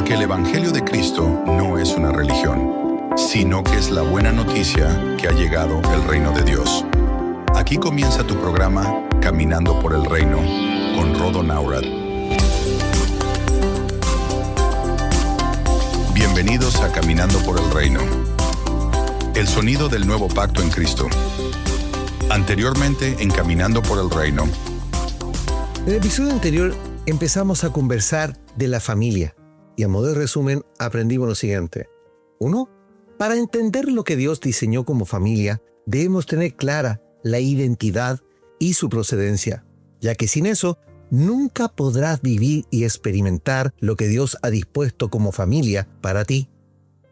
que el Evangelio de Cristo no es una religión, sino que es la buena noticia que ha llegado el reino de Dios. Aquí comienza tu programa Caminando por el Reino con Rodo Naurad. Bienvenidos a Caminando por el Reino, el sonido del nuevo pacto en Cristo. Anteriormente en Caminando por el Reino. En el episodio anterior empezamos a conversar de la familia y a modo de resumen aprendimos lo siguiente. 1. Para entender lo que Dios diseñó como familia, debemos tener clara la identidad y su procedencia, ya que sin eso nunca podrás vivir y experimentar lo que Dios ha dispuesto como familia para ti.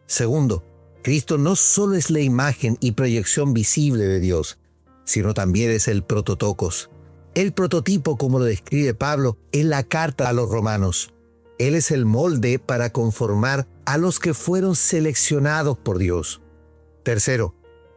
2. Cristo no solo es la imagen y proyección visible de Dios, sino también es el prototokos. El prototipo, como lo describe Pablo en la carta a los romanos. Él es el molde para conformar a los que fueron seleccionados por Dios. 3.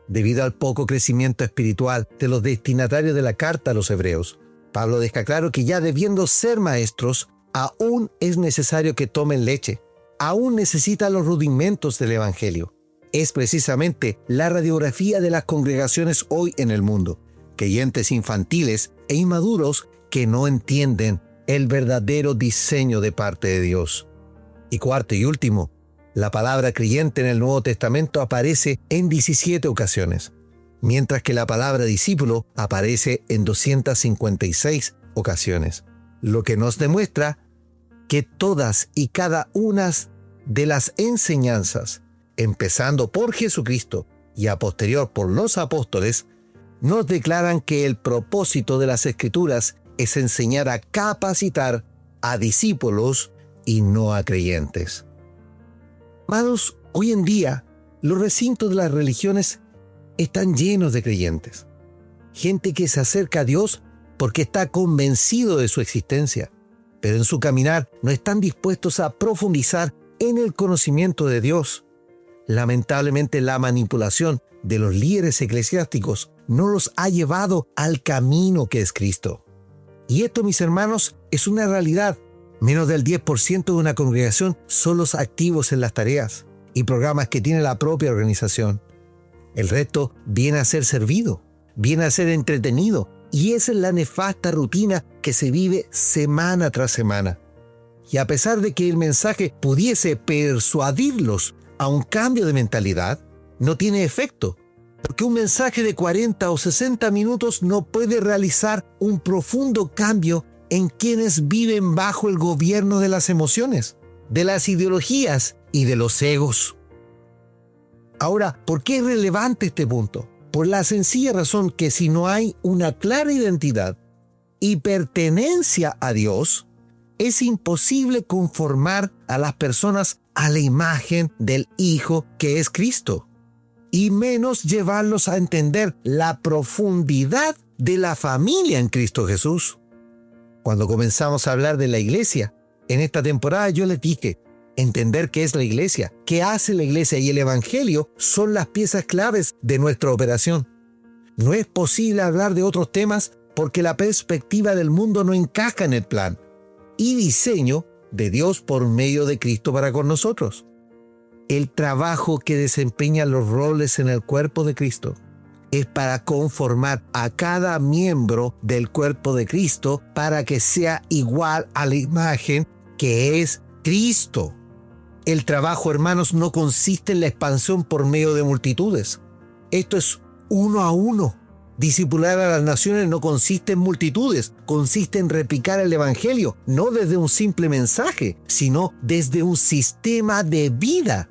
Debido al poco crecimiento espiritual de los destinatarios de la carta a los hebreos, Pablo deja claro que ya debiendo ser maestros, aún es necesario que tomen leche. Aún necesitan los rudimentos del Evangelio. Es precisamente la radiografía de las congregaciones hoy en el mundo. Creyentes infantiles e inmaduros que no entienden el verdadero diseño de parte de Dios. Y 4 y último, la palabra creyente en el Nuevo Testamento aparece en 17 ocasiones, mientras que la palabra discípulo aparece en 256 ocasiones, lo que nos demuestra que todas y cada una de las enseñanzas, empezando por Jesucristo y a posterior por los apóstoles, nos declaran que el propósito de las Escrituras es enseñar a capacitar a discípulos y no a creyentes. Amados, hoy en día los recintos de las religiones están llenos de creyentes. Gente que se acerca a Dios porque está convencido de su existencia, pero en su caminar no están dispuestos a profundizar en el conocimiento de Dios. Lamentablemente, la manipulación de los líderes eclesiásticos no los ha llevado al camino que es Cristo. Y esto, mis hermanos, es una realidad. Menos del 10% de una congregación son los activos en las tareas y programas que tiene la propia organización. El resto viene a ser servido, viene a ser entretenido, y esa es la nefasta rutina que se vive semana tras semana. Y a pesar de que el mensaje pudiese persuadirlos a un cambio de mentalidad, no tiene efecto, porque un mensaje de 40 o 60 minutos no puede realizar un profundo cambio en quienes viven bajo el gobierno de las emociones, de las ideologías y de los egos. Ahora, ¿por qué es relevante este punto? Por la sencilla razón que si no hay una clara identidad y pertenencia a Dios, es imposible conformar a las personas a la imagen del Hijo que es Cristo, y menos llevarlos a entender la profundidad de la familia en Cristo Jesús. Cuando comenzamos a hablar de la iglesia, en esta temporada yo les dije, entender qué es la iglesia, qué hace la iglesia y el Evangelio son las piezas claves de nuestra operación. No es posible hablar de otros temas porque la perspectiva del mundo no encaja en el plan y diseño de Dios por medio de Cristo para con nosotros. El trabajo que desempeñan los roles en el cuerpo de Cristo es para conformar a cada miembro del cuerpo de Cristo para que sea igual a la imagen que es Cristo. El trabajo, hermanos, no consiste en la expansión por medio de multitudes. Esto es uno a uno. Discipular a las naciones no consiste en multitudes, consiste en replicar el Evangelio, no desde un simple mensaje, sino desde un sistema de vida.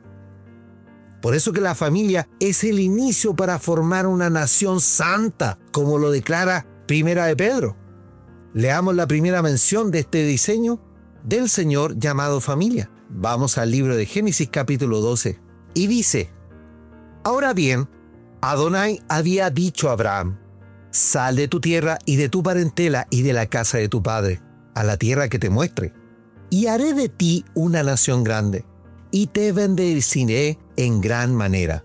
Por eso que la familia es el inicio para formar una nación santa, como lo declara Primera de Pedro. Leamos la primera mención de este diseño del Señor llamado familia. Vamos al libro de Génesis capítulo 12. Y dice, ahora bien, Adonai había dicho a Abraham, sal de tu tierra y de tu parentela y de la casa de tu padre, a la tierra que te muestre, y haré de ti una nación grande, y te bendeciré en gran manera,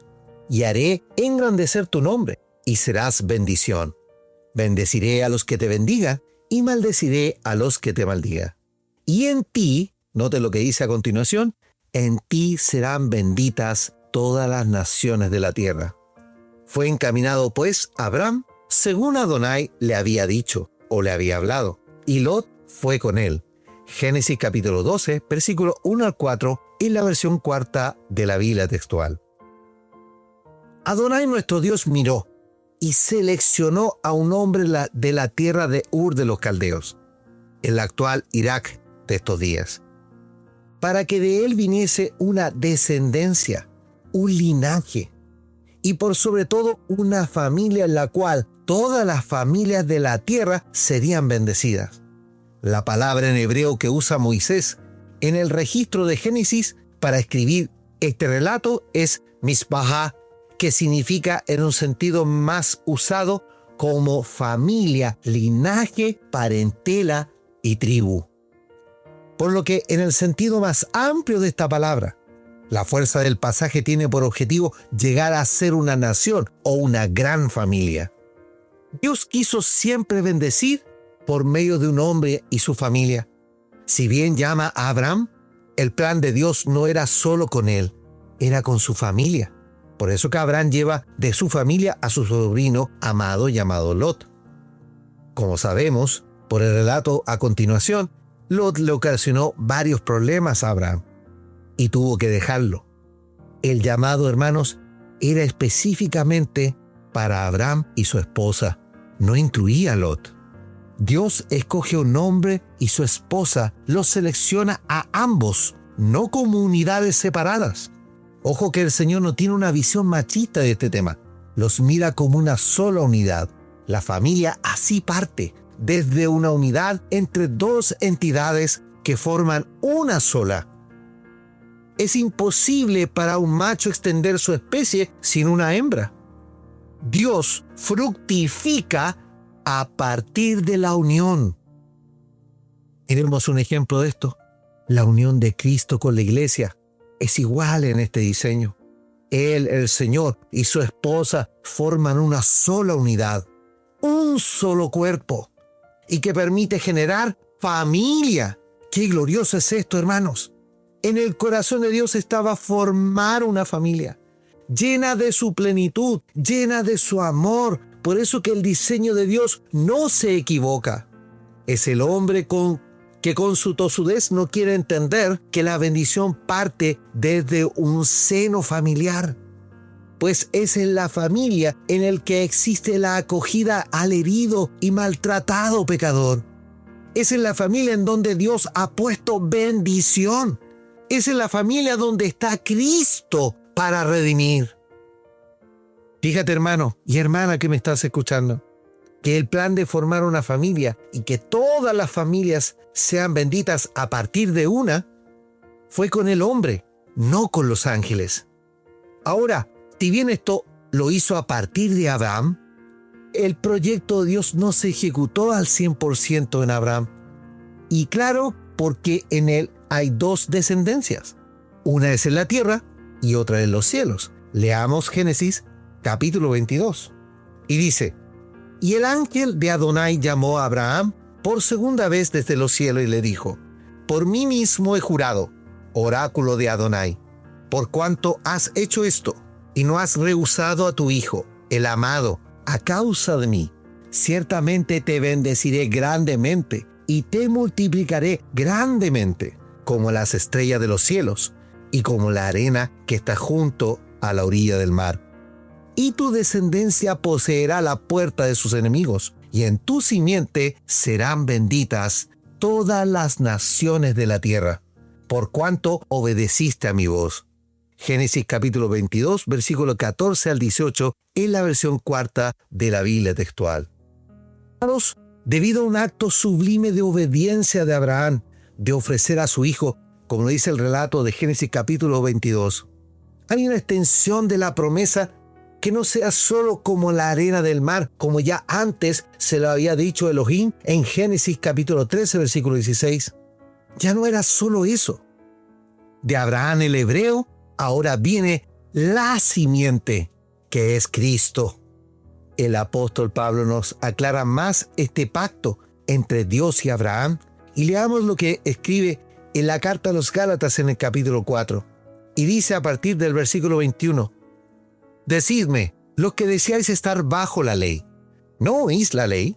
y haré engrandecer tu nombre, y serás bendición. Bendeciré a los que te bendigan, y maldeciré a los que te maldigan. Y en ti, note lo que dice a continuación, en ti serán benditas todas las naciones de la tierra. Fue encaminado pues Abraham según Adonai le había dicho o le había hablado, y Lot fue con él. Génesis capítulo 12, versículo 1 al 4, en la versión cuarta de la Biblia textual. Adonai nuestro Dios miró y seleccionó a un hombre de la tierra de Ur de los Caldeos, el actual Irak de estos días, para que de él viniese una descendencia, un linaje, y por sobre todo una familia en la cual todas las familias de la tierra serían bendecidas. La palabra en hebreo que usa Moisés en el registro de Génesis para escribir este relato es Mishpahá, que significa en un sentido más usado como familia, linaje, parentela y tribu. Por lo que en el sentido más amplio de esta palabra, la fuerza del pasaje tiene por objetivo llegar a ser una nación o una gran familia. Dios quiso siempre bendecir por medio de un hombre y su familia. Si bien llama a Abraham, el plan de Dios no era solo con él, era con su familia. Por eso que Abraham lleva de su familia a su sobrino amado llamado Lot. Como sabemos, por el relato a continuación, Lot le ocasionó varios problemas a Abraham y tuvo que dejarlo. El llamado, hermanos, era específicamente para Abraham y su esposa, no incluía a Lot. Dios escoge un hombre y su esposa los selecciona a ambos, no como unidades separadas. Ojo que el Señor no tiene una visión machista de este tema. Los mira como una sola unidad. La familia así parte, desde una unidad entre dos entidades que forman una sola. Es imposible para un macho extender su especie sin una hembra. Dios fructifica a partir de la unión. Tenemos un ejemplo de esto. La unión de Cristo con la iglesia es igual en este diseño. Él, el Señor, y su esposa forman una sola unidad, un solo cuerpo, y que permite generar familia. ¡Qué glorioso es esto, hermanos! En el corazón de Dios estaba formar una familia, llena de su plenitud, llena de su amor. Por eso que el diseño de Dios no se equivoca. Es el hombre que con su tosudez no quiere entender que la bendición parte desde un seno familiar. Pues es en la familia en el que existe la acogida al herido y maltratado pecador. Es en la familia en donde Dios ha puesto bendición. Es en la familia donde está Cristo para redimir. Fíjate, hermano y hermana que me estás escuchando, que el plan de formar una familia y que todas las familias sean benditas a partir de una, fue con el hombre, no con los ángeles. Ahora, si bien esto lo hizo a partir de Abraham, el proyecto de Dios no se ejecutó al 100% en Abraham. Y claro, porque en él hay dos descendencias. Una es en la tierra y otra en los cielos. Leamos Génesis capítulo 22. Y dice: Y el ángel de Adonai llamó a Abraham por segunda vez desde los cielos y le dijo: Por mí mismo he jurado, oráculo de Adonai, por cuanto has hecho esto y no has rehusado a tu hijo, el amado, a causa de mí, ciertamente te bendeciré grandemente y te multiplicaré grandemente, como las estrellas de los cielos y como la arena que está junto a la orilla del mar. Y tu descendencia poseerá la puerta de sus enemigos, y en tu simiente serán benditas todas las naciones de la tierra, por cuanto obedeciste a mi voz. Génesis capítulo 22, versículo 14 al 18, en la versión cuarta de la Biblia textual. Debido a un acto sublime de obediencia de Abraham, de ofrecer a su hijo, como dice el relato de Génesis capítulo 22, hay una extensión de la promesa que no sea solo como la arena del mar, como ya antes se lo había dicho Elohim en Génesis capítulo 13, versículo 16. Ya no era solo eso. De Abraham el hebreo, ahora viene la simiente, que es Cristo. El apóstol Pablo nos aclara más este pacto entre Dios y Abraham, y leamos lo que escribe en la carta a los Gálatas en el capítulo 4. Y dice a partir del versículo 21, «Decidme, los que deseáis estar bajo la ley, ¿no oís la ley?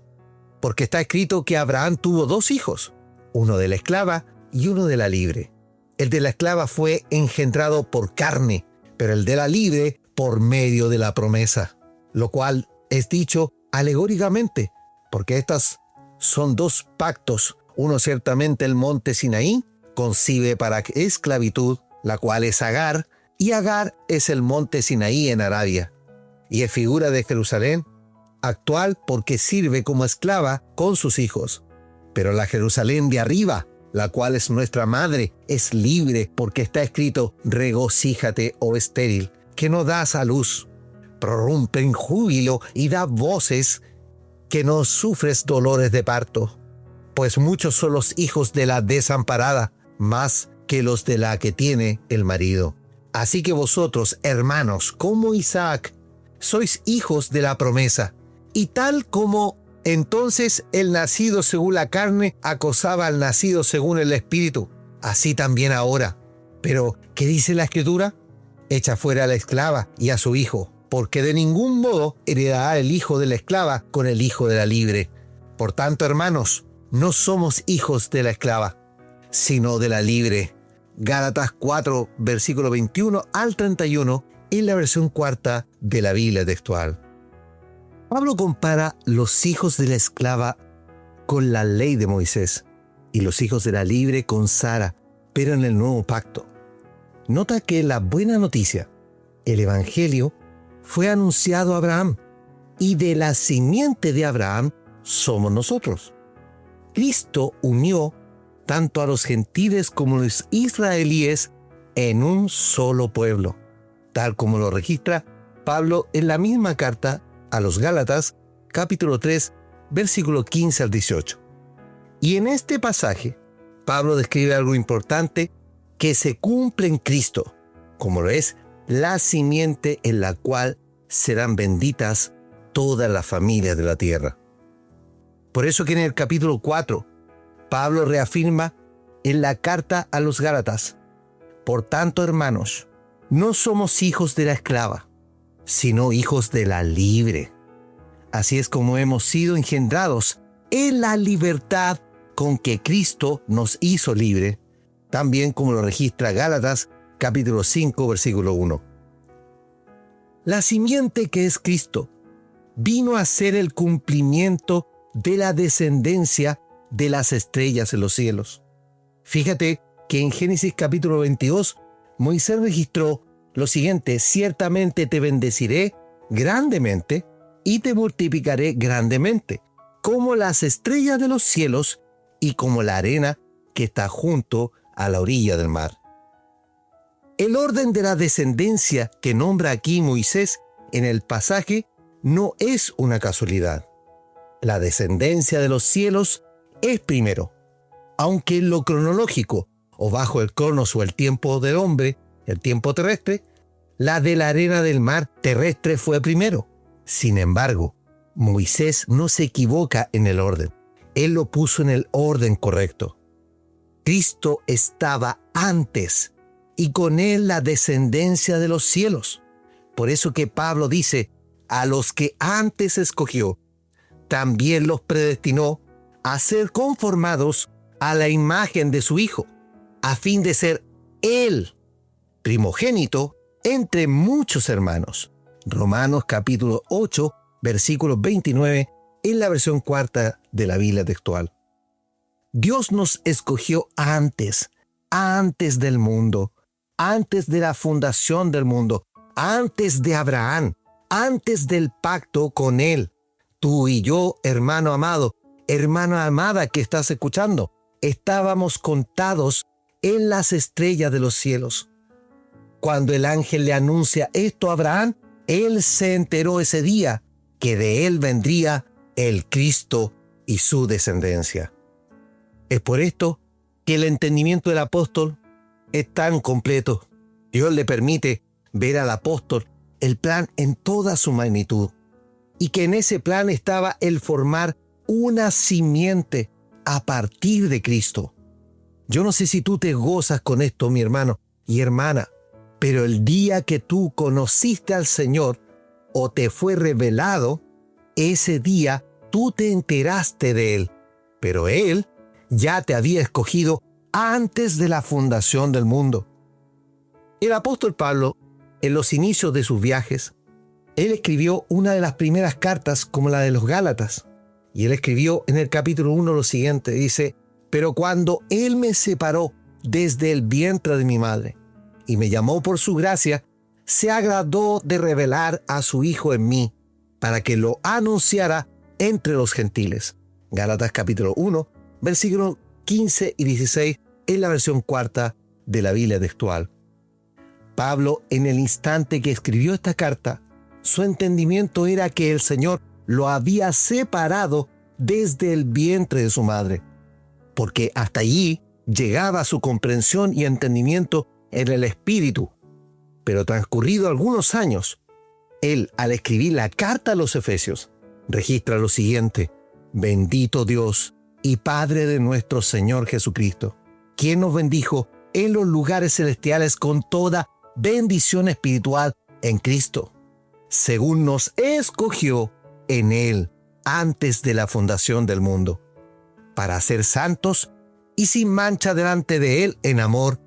Porque está escrito que Abraham tuvo 2 hijos, uno de la esclava y uno de la libre. El de la esclava fue engendrado por carne, pero el de la libre por medio de la promesa, lo cual es dicho alegóricamente, porque estas son 2 pactos. Uno ciertamente el monte Sinaí concibe para esclavitud, la cual es Agar, y Agar es el monte Sinaí en Arabia, y es figura de Jerusalén actual porque sirve como esclava con sus hijos. Pero la Jerusalén de arriba, la cual es nuestra madre, es libre porque está escrito, regocíjate, oh estéril, que no das a luz, prorrumpe en júbilo y da voces, que no sufres dolores de parto. Pues muchos son los hijos de la desamparada, más que los de la que tiene el marido. Así que vosotros, hermanos, como Isaac, sois hijos de la promesa. Y tal como entonces el nacido según la carne acosaba al nacido según el espíritu, así también ahora. Pero, ¿qué dice la Escritura? Echa fuera a la esclava y a su hijo, porque de ningún modo heredará el hijo de la esclava con el hijo de la libre. Por tanto, hermanos, no somos hijos de la esclava, sino de la libre. Gálatas 4, versículo 21 al 31, en la versión cuarta de la Biblia textual. Pablo compara los hijos de la esclava con la ley de Moisés y los hijos de la libre con Sara, pero en el nuevo pacto. Nota que la buena noticia, el evangelio, fue anunciado a Abraham, y de la simiente de Abraham somos nosotros. Cristo unió tanto a los gentiles como a los israelíes en un solo pueblo, tal como lo registra Pablo en la misma carta a los Gálatas, capítulo 3, versículo 15 al 18. Y en este pasaje, Pablo describe algo importante que se cumple en Cristo, como lo es la simiente en la cual serán benditas todas las familias de la tierra. Por eso que en el capítulo 4, Pablo reafirma en la carta a los Gálatas, por tanto, hermanos, no somos hijos de la esclava, sino hijos de la libre. Así es como hemos sido engendrados en la libertad con que Cristo nos hizo libre, también como lo registra Gálatas, capítulo 5, versículo 1. La simiente que es Cristo vino a ser el cumplimiento de la descendencia de las estrellas en los cielos. Fíjate que en Génesis capítulo 22, Moisés registró lo siguiente: ciertamente te bendeciré grandemente y te multiplicaré grandemente, como las estrellas de los cielos y como la arena que está junto a la orilla del mar. El orden de la descendencia que nombra aquí Moisés en el pasaje no es una casualidad. La descendencia de los cielos es primero, aunque en lo cronológico, o bajo el cronos o el tiempo del hombre, el tiempo terrestre, la de la arena del mar terrestre fue primero. Sin embargo, Moisés no se equivoca en el orden. Él lo puso en el orden correcto. Cristo estaba antes, y con él la descendencia de los cielos. Por eso que Pablo dice, a los que antes escogió, también los predestinó a ser conformados a la imagen de su Hijo, a fin de ser él primogénito entre muchos hermanos. Romanos capítulo 8, versículo 29, en la versión cuarta de la Biblia textual. Dios nos escogió antes del mundo, antes de la fundación del mundo, antes de Abraham, antes del pacto con él. Tú y yo, hermano amado, hermana amada que estás escuchando, estábamos contados en las estrellas de los cielos. Cuando el ángel le anuncia esto a Abraham, él se enteró ese día que de él vendría el Cristo y su descendencia. Es por esto que el entendimiento del apóstol es tan completo. Dios le permite ver al apóstol el plan en toda su magnitud, y que en ese plan estaba el formar una simiente a partir de Cristo. Yo no sé si tú te gozas con esto, mi hermano y hermana, pero el día que tú conociste al Señor o te fue revelado, ese día tú te enteraste de Él, pero Él ya te había escogido antes de la fundación del mundo. El apóstol Pablo, en los inicios de sus viajes, él escribió una de las primeras cartas como la de los Gálatas. Y él escribió en el capítulo 1 lo siguiente, dice: pero cuando Él me separó desde el vientre de mi madre y me llamó por su gracia, se agradó de revelar a su Hijo en mí, para que lo anunciara entre los gentiles. Gálatas capítulo 1, versículos 15 y 16 en la versión cuarta de la Biblia textual. Pablo, en el instante que escribió esta carta, su entendimiento era que el Señor lo había separado desde el vientre de su madre, porque hasta allí llegaba su comprensión y entendimiento en el Espíritu. Pero transcurrido algunos años, él, al escribir la carta a los Efesios, registra lo siguiente: bendito Dios y Padre de nuestro Señor Jesucristo, quien nos bendijo en los lugares celestiales con toda bendición espiritual en Cristo, según nos escogió en Él antes de la fundación del mundo, para ser santos y sin mancha delante de Él en amor,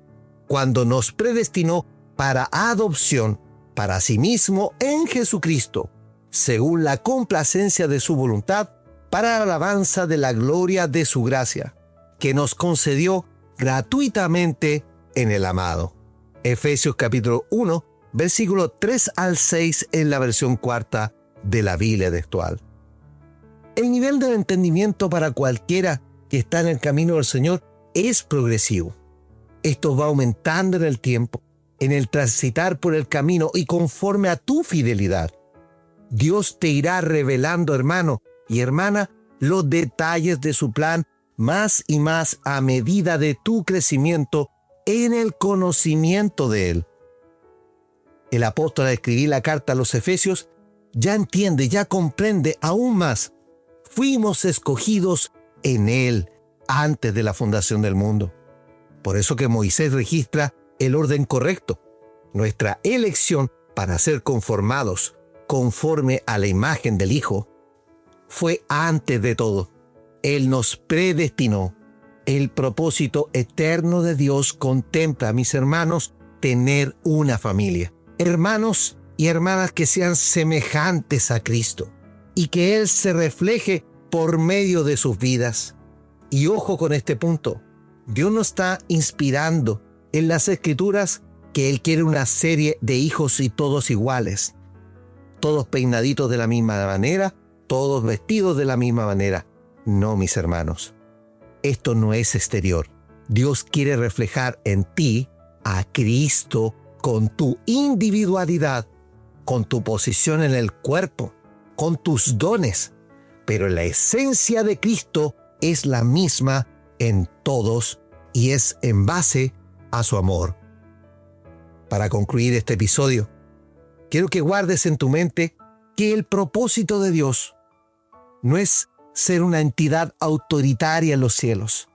cuando nos predestinó para adopción para sí mismo en Jesucristo, según la complacencia de su voluntad, para la alabanza de la gloria de su gracia, que nos concedió gratuitamente en el amado. Efesios capítulo 1, versículo 3 al 6 en la versión cuarta de la Biblia textual. El nivel de entendimiento para cualquiera que está en el camino del Señor es progresivo. Esto va aumentando en el tiempo, en el transitar por el camino y conforme a tu fidelidad. Dios te irá revelando, hermano y hermana, los detalles de su plan más y más a medida de tu crecimiento en el conocimiento de Él. El apóstol, al escribir la carta a los Efesios, ya entiende, ya comprende aún más. Fuimos escogidos en Él antes de la fundación del mundo. Por eso que Moisés registra el orden correcto. Nuestra elección para ser conformados conforme a la imagen del Hijo fue antes de todo. Él nos predestinó. El propósito eterno de Dios contempla, mis hermanos, tener una familia. Hermanos y hermanas que sean semejantes a Cristo y que Él se refleje por medio de sus vidas. Y ojo con este punto. Dios nos está inspirando en las Escrituras que Él quiere una serie de hijos y todos iguales. Todos peinaditos de la misma manera, todos vestidos de la misma manera. No, mis hermanos. Esto no es exterior. Dios quiere reflejar en ti a Cristo con tu individualidad, con tu posición en el cuerpo, con tus dones. Pero la esencia de Cristo es la misma en todos y es en base a su amor. Para concluir este episodio, quiero que guardes en tu mente que el propósito de Dios no es ser una entidad autoritaria en los cielos.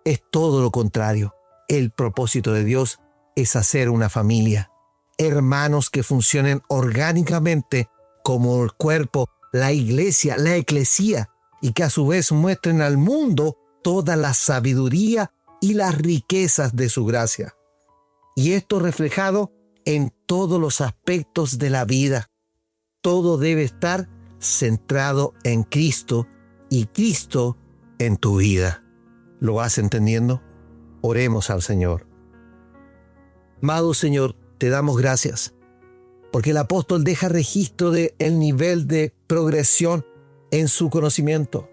Es todo lo contrario. El propósito de Dios es hacer una familia, hermanos que funcionen orgánicamente como el cuerpo, la iglesia, la eclesía, y que a su vez muestren al mundo toda la sabiduría y las riquezas de su gracia. Y esto reflejado en todos los aspectos de la vida. Todo debe estar centrado en Cristo y Cristo en tu vida. ¿Lo vas entendiendo? Oremos al Señor. Amado Señor, te damos gracias, porque el apóstol deja registro del nivel de progresión en su conocimiento.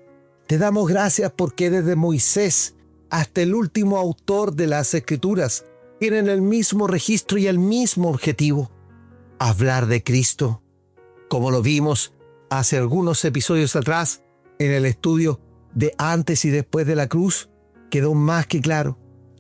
Te damos gracias porque desde Moisés hasta el último autor de las Escrituras tienen el mismo registro y el mismo objetivo: hablar de Cristo. Como lo vimos hace algunos episodios atrás en el estudio de antes y después de la cruz, quedó más que claro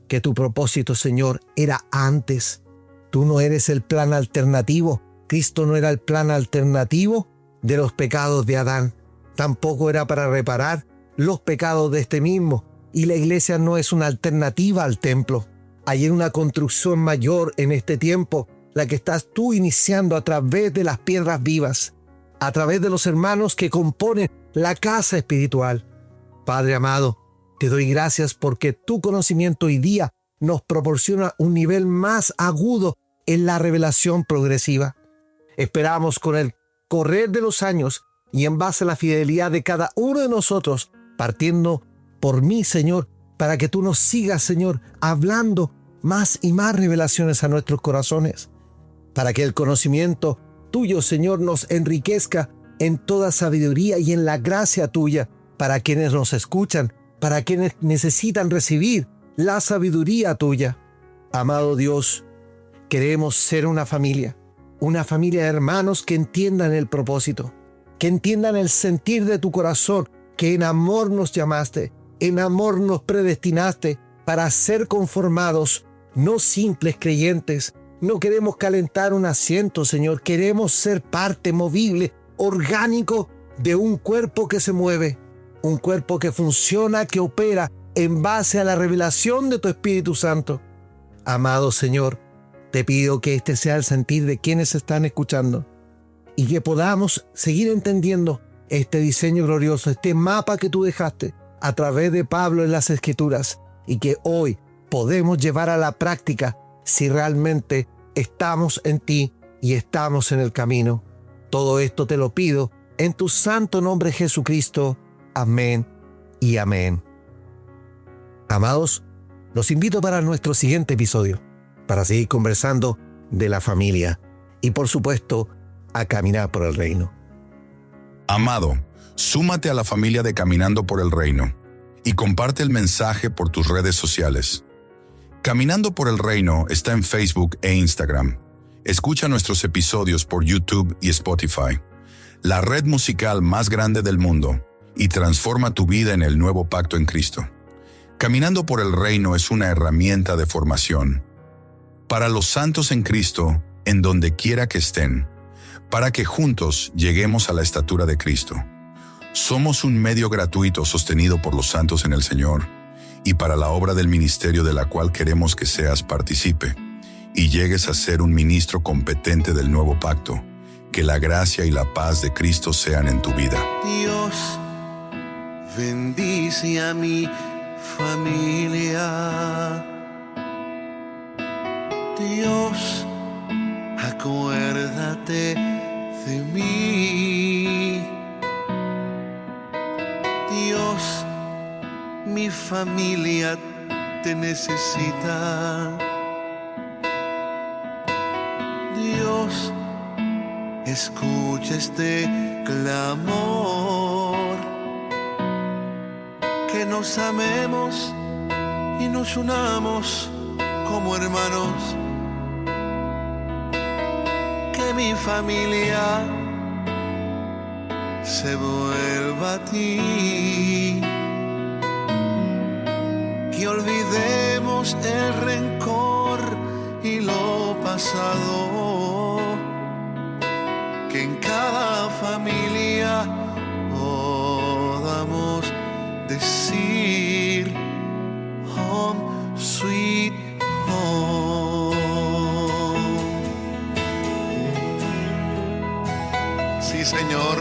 que tu propósito, Señor, era antes. Tú no eres el plan alternativo. Cristo no era el plan alternativo de los pecados de Adán. Tampoco era para reparar los pecados de este mismo, y la iglesia no es una alternativa al templo. Hay una construcción mayor en este tiempo, la que estás tú iniciando a través de las piedras vivas, a través de los hermanos que componen la casa espiritual. Padre amado, te doy gracias porque tu conocimiento hoy día nos proporciona un nivel más agudo en la revelación progresiva. Esperamos con el correr de los años y en base a la fidelidad de cada uno de nosotros, partiendo por mí, Señor, para que tú nos sigas, Señor, hablando más y más revelaciones a nuestros corazones, para que el conocimiento tuyo, Señor, nos enriquezca en toda sabiduría y en la gracia tuya para quienes nos escuchan, para quienes necesitan recibir la sabiduría tuya. Amado Dios, queremos ser una familia de hermanos que entiendan el propósito, que entiendan el sentir de tu corazón, que en amor nos llamaste, en amor nos predestinaste para ser conformados, no simples creyentes. No queremos calentar un asiento, Señor. Queremos ser parte movible, orgánico de un cuerpo que se mueve, un cuerpo que funciona, que opera en base a la revelación de tu Espíritu Santo. Amado Señor, te pido que este sea el sentir de quienes están escuchando y que podamos seguir entendiendo este diseño glorioso, este mapa que tú dejaste a través de Pablo en las Escrituras y que hoy podemos llevar a la práctica si realmente estamos en ti y estamos en el camino. Todo esto te lo pido en tu santo nombre Jesucristo. Amén y amén. Amados, los invito para nuestro siguiente episodio, para seguir conversando de la familia y, por supuesto, a caminar por el reino. Amado, súmate a la familia de Caminando por el Reino y comparte el mensaje por tus redes sociales. Caminando por el Reino está en Facebook e Instagram. Escucha nuestros episodios por YouTube y Spotify, la red musical más grande del mundo, y transforma tu vida en el nuevo pacto en Cristo. Caminando por el Reino es una herramienta de formación para los santos en Cristo, en donde quiera que estén, para que juntos lleguemos a la estatura de Cristo. Somos un medio gratuito sostenido por los santos en el Señor y para la obra del ministerio de la cual queremos que seas partícipe y llegues a ser un ministro competente del nuevo pacto. Que la gracia y la paz de Cristo sean en tu vida. Dios, bendice a mi familia. Dios, acuérdate de mí. Dios, mi familia te necesita. Dios, escucha este clamor. Que nos amemos y nos unamos como hermanos. Que mi familia se vuelva a ti. Que olvidemos el rencor y lo pasado. Que en cada familia podamos decir Home Sweet Home. Sí, Señor.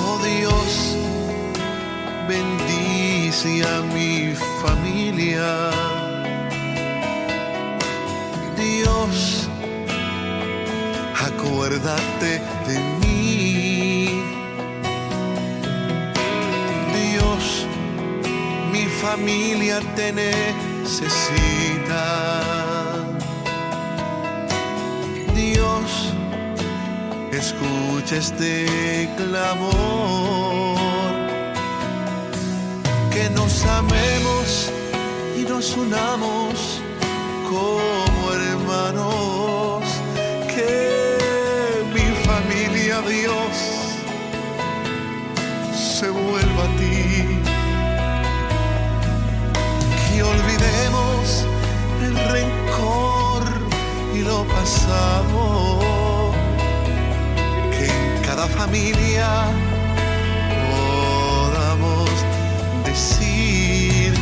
Oh Dios, bendice a mi familia. Dios, acuérdate de mí. Dios, mi familia te necesita. Dios, escucha este clamor. Que nos amemos y nos unamos como hermanos. Que mi familia, Dios, se vuelva a ti. Que olvidemos el rencor y lo pasado. Que en cada familia podamos decir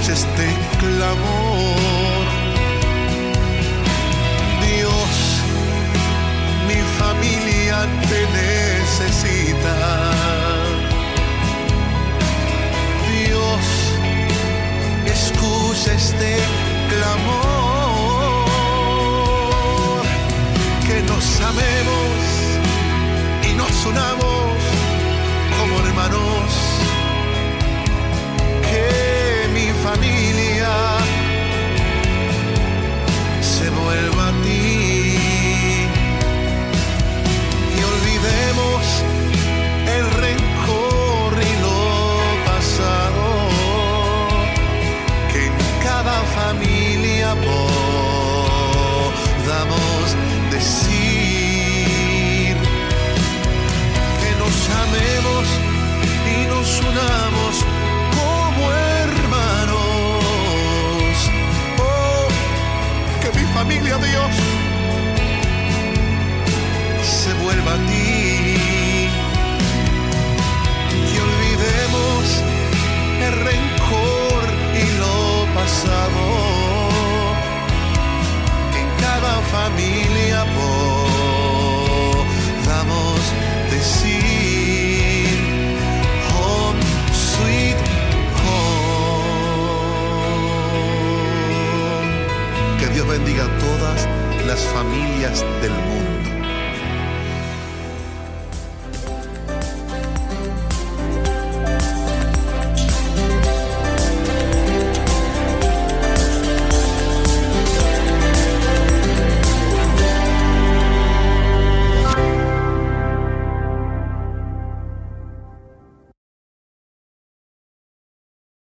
escuche este clamor. Dios, mi familia te necesita. Dios, escucha este clamor. Que nos amemos y nos unamos como hermanos. Que mi familia se vuelva a ti. Y olvidemos el rencor y lo pasado. Que en cada familia podamos decir que nos amemos y nos unamos como hermanos. Oh, que mi familia, Dios, se vuelva a ti. Que olvidemos el rencor y lo pasado. Que en cada familia podamos decir home sweet home. Que Dios bendiga a todas las familias del mundo.